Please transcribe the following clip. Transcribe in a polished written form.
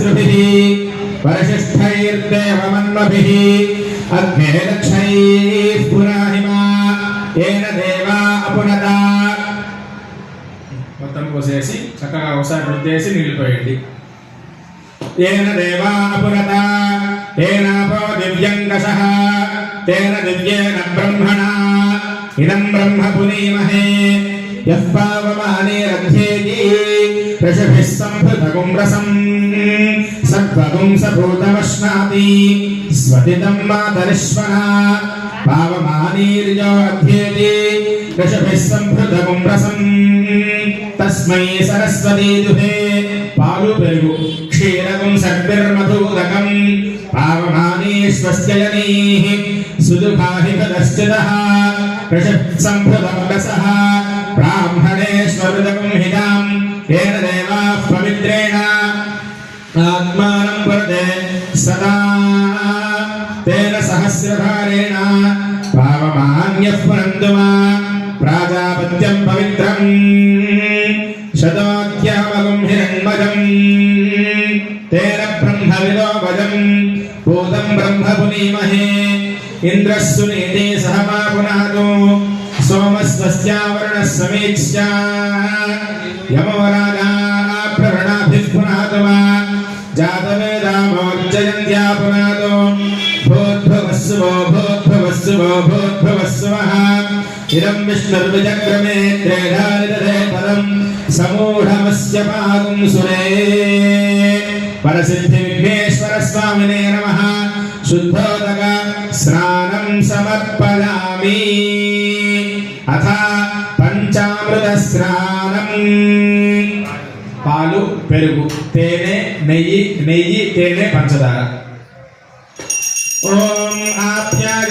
अश्रुभिः वरशिष्ठैर्देवमन्मभिः अग्ने लक्षैः पुराहिमा येन देवा अपुनता మొత్తం పోసేసి చక్కగా ఒకసారి రుద్దేసి నిలిపోయండి. येन देवा अपुनता तेनापो दिव्यङ्कषः तेन दिव्येन ब्रह्मणा इदं ब्रह्म पुनीमहे यः पावमानेरध्येति ऋषिभिः सम्भृतगुं रसं सद्वगुं सभूतमश्नाति स्वतितं मातरिश्वना पावमानीर्यो अध्येति ऋषिभिः सम्भृतगुं रसं तस्मै सरस्वती दुहे पालु पेरु क्षीरकं सर्विर्मधुरकं पावमानीश्वस्य जनीः सुदुःखाहि कदश्चिदः ऋषिसम्भृतं रसः ब्राह्मणेश्वरदकं हितां येन देवाः पवित्रेण आत्मानं वरदे सदा तेन सहस्रधारेण पावमान्यः पुनन्तु मा प्राजापत्यं पवित्रं शतोऽध्यामगं हिरण्मयं तेन ब्रह्मविदो वजं भूतं ब्रह्म पुनीमहे इन्द्रः सुनीते सह मा पुनातो सोमस्वस्यावरणः समीक्ष्य यमवराजा प्रवृणाभिः पुनातो मा जातवेदामोर्जयन्त्या पुनातो भूद्भुवस्सुवो भूद्भुवस्सुवो भूद्भुवस्सुवः इदं विष्णुर्विचक्रमे त्रेधारिदधे पदं समूढमस्य पागुं सुरे परसिद्धिविघ्नेश्वरस्वामिने नमः शुद्धोदक स्नानं समर्पयामि अथ पंचामृतस्नानं पालु पेरुगु तेने नेय्यि तेने पंचदार ओम आप्याय